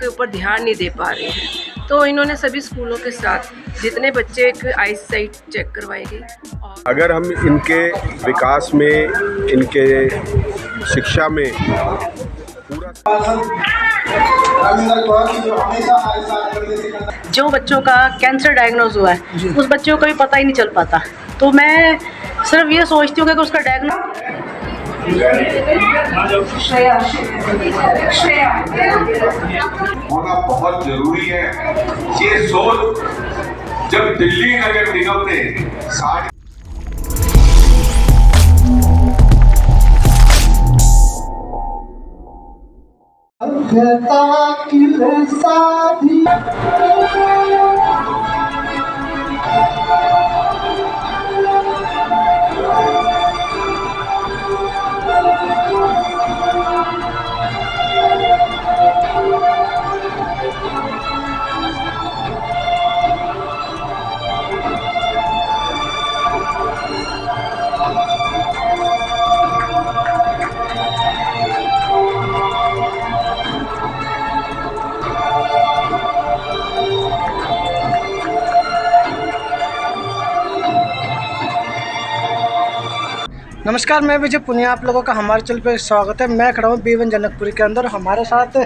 इसके ऊपर ध्यान नहीं दे पा रहे हैं। तो इन्होंने सभी स्कूलों के साथ जितने बच्चे एक आई साइट चेक करवाएगी। अगर हम इनके विकास में, इनके शिक्षा में पूरा जो बच्चों का कैंसर डायग्नोज हुआ है उस बच्चों को भी पता ही नहीं चल पाता, तो मैं सिर्फ ये सोचती हूँ कि उसका होना बहुत जरूरी है। ये सोच जब दिल्ली नगर निगम ने 60 नमस्कार, मैं विजय पुनिया, आप लोगों का हमारे चैनल पर स्वागत है। मैं खड़ा हूँ B1 जनकपुरी के अंदर। हमारे साथ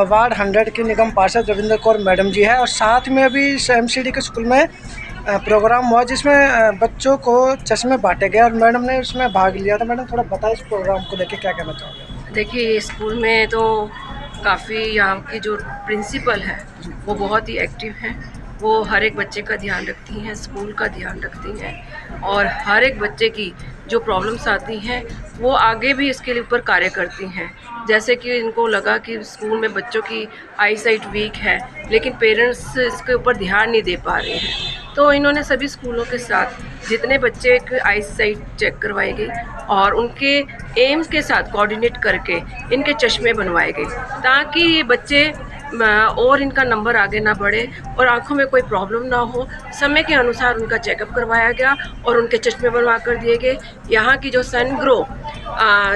वार्ड 100 की निगम पार्षद रविंद्र कौर मैडम जी है और साथ में अभी MCD के स्कूल में प्रोग्राम हुआ जिसमें बच्चों को चश्मे बांटे गए और मैडम ने उसमें भाग लिया। तो मैडम थोड़ा बताएं इस प्रोग्राम को लेकर क्या कहना चाहोगे? देखिए, स्कूल में तो काफ़ी यहाँ की जो प्रिंसिपल है वो बहुत ही एक्टिव हैं। वो हर एक बच्चे का ध्यान रखती हैं, स्कूल का ध्यान रखती हैं और हर एक बच्चे की जो प्रॉब्लम्स आती हैं वो आगे भी इसके ऊपर कार्य करती हैं। जैसे कि इनको लगा कि स्कूल में बच्चों की आई साइट वीक है लेकिन पेरेंट्स इसके ऊपर ध्यान नहीं दे पा रहे हैं, तो इन्होंने सभी स्कूलों के साथ जितने बच्चे एक आई साइट चेक करवाए गए और उनके एम्स के साथ कोऑर्डिनेट करके इनके चश्मे बनवाए गए ताकि ये बच्चे और इनका नंबर आगे ना बढ़े और आंखों में कोई प्रॉब्लम ना हो। समय के अनुसार उनका चेकअप करवाया गया और उनके चश्मे बनवा कर दिए गए। यहाँ की जो सनग्रो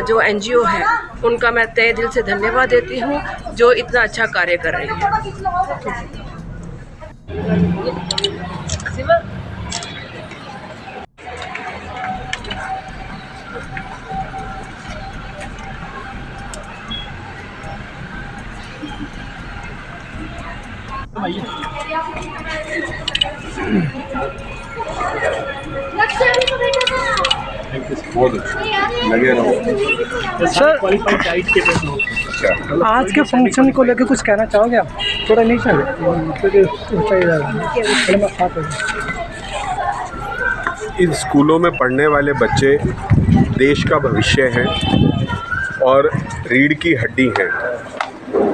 जो NGO है उनका मैं तहे दिल से धन्यवाद देती हूँ जो इतना अच्छा कार्य कर रही है। लगे रहो। सर, आज के फंक्शन को लेकर कुछ कहना चाहोगे आप? थोड़ा नहीं सर, इन स्कूलों में पढ़ने वाले बच्चे देश का भविष्य हैं और रीढ़ की हड्डी हैं।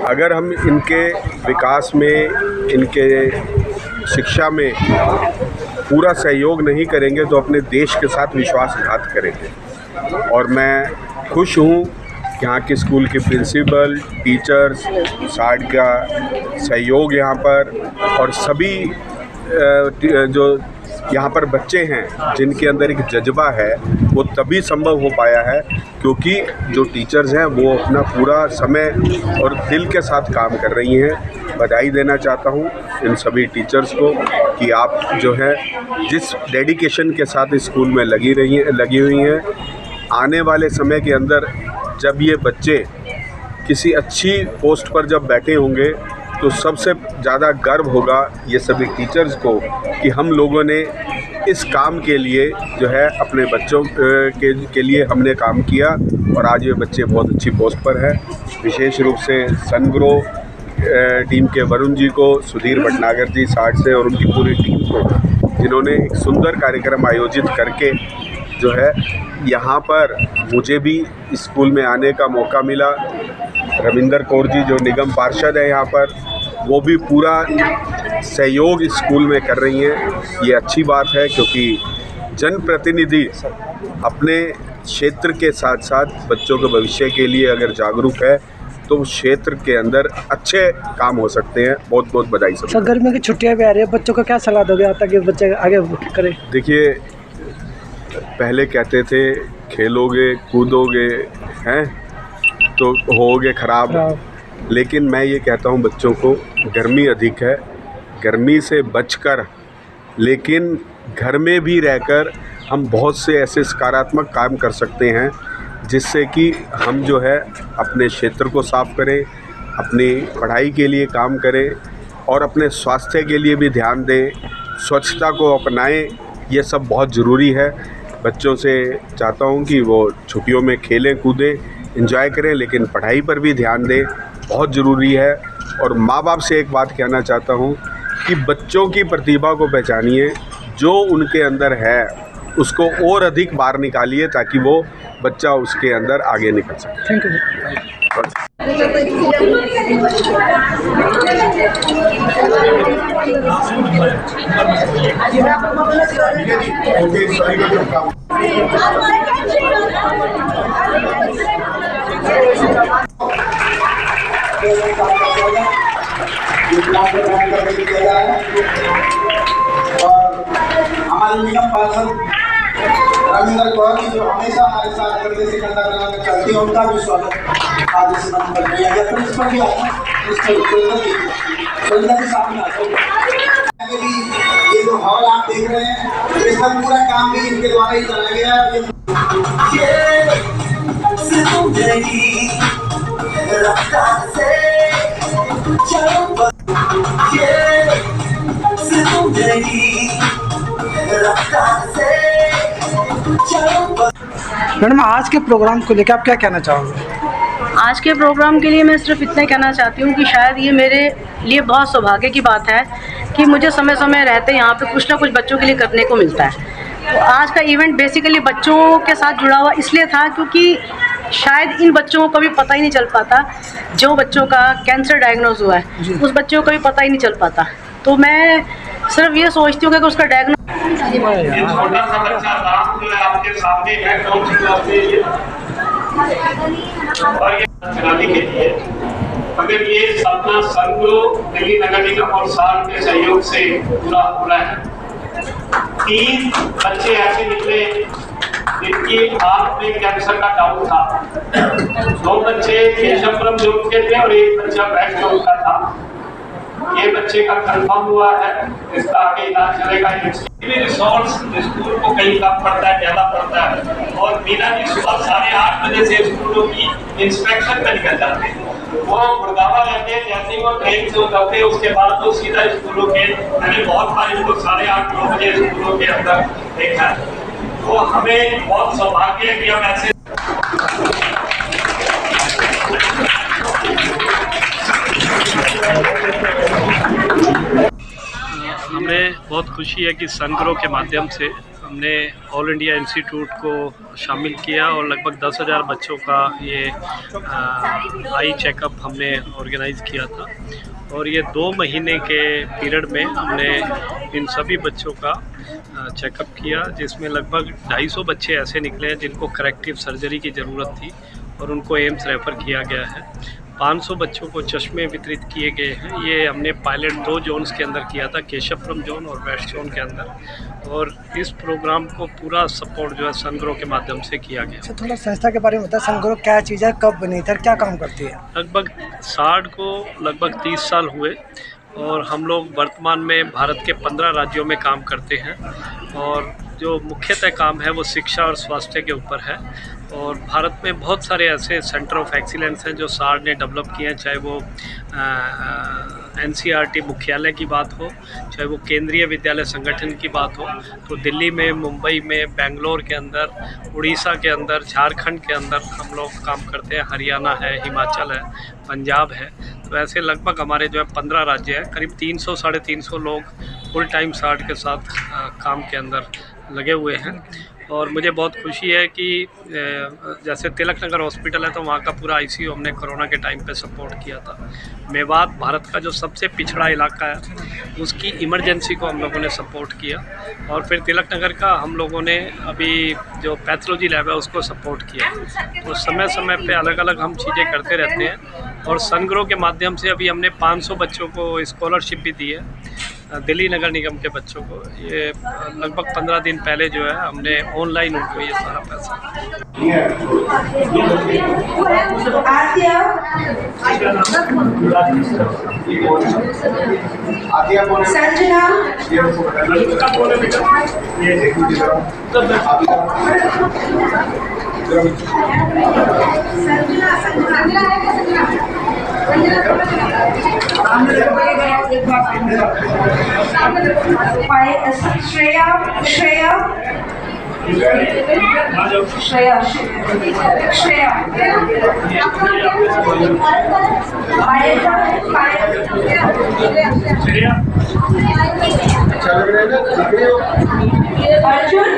अगर हम इनके विकास में, इनके शिक्षा में पूरा सहयोग नहीं करेंगे तो अपने देश के साथ विश्वासघात करेंगे। और मैं खुश हूँ यहाँ के स्कूल के प्रिंसिपल, टीचर्स, साइड का सहयोग यहाँ पर और सभी जो यहाँ पर बच्चे हैं जिनके अंदर एक जज्बा है वो तभी संभव हो पाया है क्योंकि जो टीचर्स हैं वो अपना पूरा समय और दिल के साथ काम कर रही हैं। बधाई देना चाहता हूँ इन सभी टीचर्स को कि आप जो है जिस डेडिकेशन के साथ स्कूल में लगी हुई हैं, आने वाले समय के अंदर जब ये बच्चे किसी अच्छी पोस्ट पर जब बैठे होंगे तो सबसे ज़्यादा गर्व होगा ये सभी टीचर्स को कि हम लोगों ने इस काम के लिए जो है अपने बच्चों के लिए हमने काम किया और आज ये बच्चे बहुत अच्छी पोस्ट पर हैं। विशेष रूप से सनग्रो टीम के वरुण जी को, सुधीर भटनागर जी साठ से और उनकी पूरी टीम को जिन्होंने एक सुंदर कार्यक्रम आयोजित करके जो है यहाँ पर मुझे भी स्कूल में आने का मौका मिला। रविंद्र कौर जी जो निगम पार्षद है यहाँ पर, वो भी पूरा सहयोग इस स्कूल में कर रही हैं। ये अच्छी बात है क्योंकि जनप्रतिनिधि अपने क्षेत्र के साथ साथ बच्चों के भविष्य के लिए अगर जागरूक है तो क्षेत्र के अंदर अच्छे काम हो सकते हैं। बहुत बहुत बधाई सब। सर, गर्मी की छुट्टियां भी आ रही है, बच्चों को क्या सलाह दोगे ताकि बच्चे आगे करें? देखिए, पहले कहते थे खेलोगे कूदोगे हैं तो होगे खराब, लेकिन मैं ये कहता हूँ बच्चों को, गर्मी अधिक है, गर्मी से बचकर, लेकिन घर में भी रहकर हम बहुत से ऐसे सकारात्मक काम कर सकते हैं जिससे कि हम जो है अपने क्षेत्र को साफ़ करें, अपनी पढ़ाई के लिए काम करें और अपने स्वास्थ्य के लिए भी ध्यान दें, स्वच्छता को अपनाएं। ये सब बहुत ज़रूरी है। बच्चों से चाहता हूँ कि वो छुट्टियों में खेलें कूदें, एंजॉय करें, लेकिन पढ़ाई पर भी ध्यान दें, बहुत ज़रूरी है। और माँ बाप से एक बात कहना चाहता हूँ कि बच्चों की प्रतिभा को पहचानिए, जो उनके अंदर है उसको और अधिक बाहर निकालिए ताकि वो बच्चा उसके अंदर आगे निकल सके। Thank you. और हमारे निगम पार्षद रविंद्र कौर जी जो हमेशा हमारे साथ करने से कंधा करना चलती है, उनका भी स्वागत आज इस मंच पर किया गया। प्रिंसिपल भी आए, सुंदर के सामने आगे भी ये जो हॉल आप देख रहे हैं, इसका पूरा काम भी इनके द्वारा ही चला गया। मैडम, आज के प्रोग्राम को लेकर आप क्या कहना चाहोगे? आज के प्रोग्राम के लिए मैं सिर्फ इतना ही कहना चाहती हूँ कि शायद ये मेरे लिए बहुत सौभाग्य की बात है कि मुझे समय समय रहते यहाँ पे कुछ ना कुछ बच्चों के लिए करने को मिलता है। तो आज का इवेंट बेसिकली बच्चों के साथ जुड़ा हुआ इसलिए था क्योंकि शायद इन बच्चों को कभी पता ही नहीं चल पाता, जो बच्चों का कैंसर डायग्नोज हुआ है उस बच्चों को कभी पता ही नहीं चल पाता। तो मैं सिर्फ ये सोचती हूँ कि उसका डायग्नोज ये छोटा सा बच्चा राम जो है आपके सामने है, कौन सी क्लास में ये, और ये चलाने के लिए मगर ये सपना संघ, दिल्ली नगर निगम और साल के सहयोग से पूरा हो रहा है। 3 बच्चे ऐसे निकले जिनकी आंख में कैंसर का डाउट था। 2 बच्चे केशवपुरम जोन के थे और 1 बच्चा वेस्ट जोन का था। ये बच्चे का कंफर्म हुआ है, इसका आगे इलाज चलेगा। रिसोर्स स्कूल को कहीं कम पड़ता है, ज्यादा पड़ता है, और मीना जी सुबह 8:30 बजे से स्कूलों की इंस्पेक्शन में निकल जाते हैं। वो गुड़गावा रहते हैं, जैसे ही वो ट्रेन से उतरते हैं उसके बाद तो सीधा स्कूलों के, मैंने बहुत बार इनको 8:30-9 बजे स्कूलों के अंदर देखा है। तो हमें बहुत सौभाग्य है कि हम ऐसे हमें बहुत खुशी है कि सनग्रो के माध्यम से हमने ऑल इंडिया इंस्टीट्यूट को शामिल किया और लगभग 10,000 बच्चों का ये आई चेकअप हमने ऑर्गेनाइज़ किया था। और ये 2 महीने के पीरियड में हमने इन सभी बच्चों का चेकअप किया, जिसमें लगभग 250 बच्चे ऐसे निकले हैं जिनको करेक्टिव सर्जरी की ज़रूरत थी और उनको एम्स रेफ़र किया गया है। 500 बच्चों को चश्मे वितरित किए गए हैं। ये हमने पायलट 2 जोन्स के अंदर किया था, केशवपुरम जोन और वेस्ट जोन के अंदर। और इस प्रोग्राम को पूरा सपोर्ट जो है सनग्रो के माध्यम से किया गया। अच्छा, थोड़ा संस्था के बारे में बताएं। सनग्रो क्या चीज़ है, कब बनी थी, क्या काम करती है? लगभग सार्ड को लगभग 30 साल हुए और हम लोग वर्तमान में भारत के 15 राज्यों में काम करते हैं। और जो मुख्यतः काम है वो शिक्षा और स्वास्थ्य के ऊपर है। और भारत में बहुत सारे ऐसे सेंटर ऑफ एक्सीलेंस हैं जो सार्ड ने डेवलप किए हैं, चाहे वो NCERT मुख्यालय की बात हो, चाहे वो केंद्रीय विद्यालय संगठन की बात हो। तो दिल्ली में, मुंबई में, बेंगलोर के अंदर, उड़ीसा के अंदर, झारखंड के अंदर हम लोग काम करते हैं, हरियाणा है, हिमाचल है, पंजाब है। तो ऐसे लगभग हमारे जो है 15 राज्य हैं, करीब 300-साढ़े 300 लोग फुल टाइम सार्ड के साथ काम के अंदर लगे हुए हैं। और मुझे बहुत खुशी है कि जैसे तिलक नगर हॉस्पिटल है तो वहाँ का पूरा ICU हमने कोरोना के टाइम पे सपोर्ट किया था। मेवात भारत का जो सबसे पिछड़ा इलाका है उसकी इमरजेंसी को हम लोगों ने सपोर्ट किया। और फिर तिलक नगर का हम लोगों ने अभी जो पैथोलॉजी लैब है उसको सपोर्ट किया। तो समय समय पे अलग अलग हम चीज़ें करते रहते हैं। और सनग्रो के माध्यम से अभी हमने 500 बच्चों को स्कॉलरशिप भी दी है दिल्ली नगर निगम के बच्चों को ये लगभग 15 दिन पहले जो है हमने ऑनलाइन उनको ये सारा पैसा संजना श्रेया श्रेया श्रेया श्रेया अर्जुन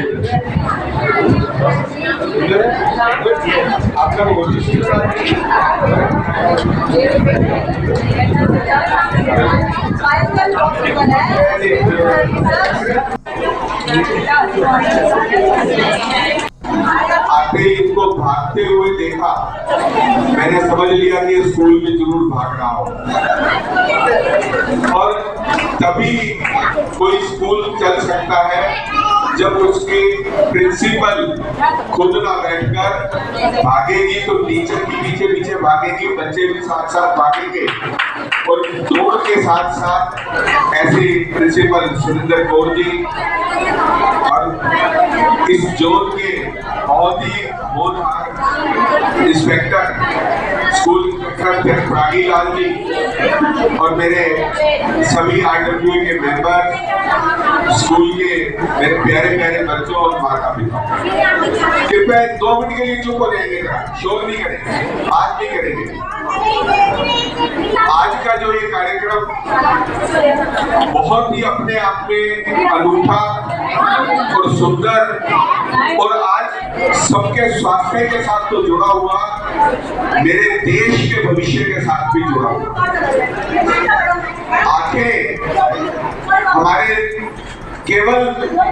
आपका आते ही इनको भागते हुए देखा, मैंने समझ लिया कि स्कूल में जरूर भाग रहा हो। और तभी कोई स्कूल चल सकता है जब उसके प्रिंसिपल खुद ना बैठकर भागेगी तो टीचर के पीछे पीछे भागेगी, बच्चे भी साथ साथ भागेंगे। और दौड़ के साथ साथ ऐसे प्रिंसिपल सुरेंद्र कौर जी और इस जोन के बहुत ही होनहार इंस्पेक्टर स्कूल इंस्पेक्टर रागी लाल जी और मेरे सभी IWA के मेंबर, स्कूल के मेरे प्यारे प्यारे बच्चों और माता पिता, कृपया 2 मिनट के लिए चुप हो जाएंगे, शोर नहीं करेंगे, बात नहीं करेंगे। आज का जो ये कार्यक्रम बहुत ही अपने आप में अनूठा और सुंदर और आज सबके स्वास्थ्य के साथ तो जुड़ा हुआ, मेरे देश के भविष्य के साथ भी जुड़ा हुआ। आंखें हमारे केवल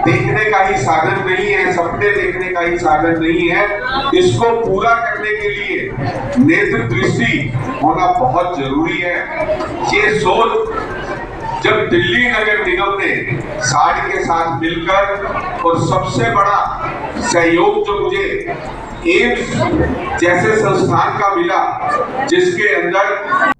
देखने का ही साधन नहीं है, सपने देखने का ही साधन नहीं है, इसको पूरा करने के लिए नेत्र दृष्टि होना बहुत जरूरी है। ये सोच जब दिल्ली नगर निगम ने साड़ के साथ मिलकर और सबसे बड़ा सहयोग जो मुझे एम्स जैसे संस्थान का मिला, जिसके अंदर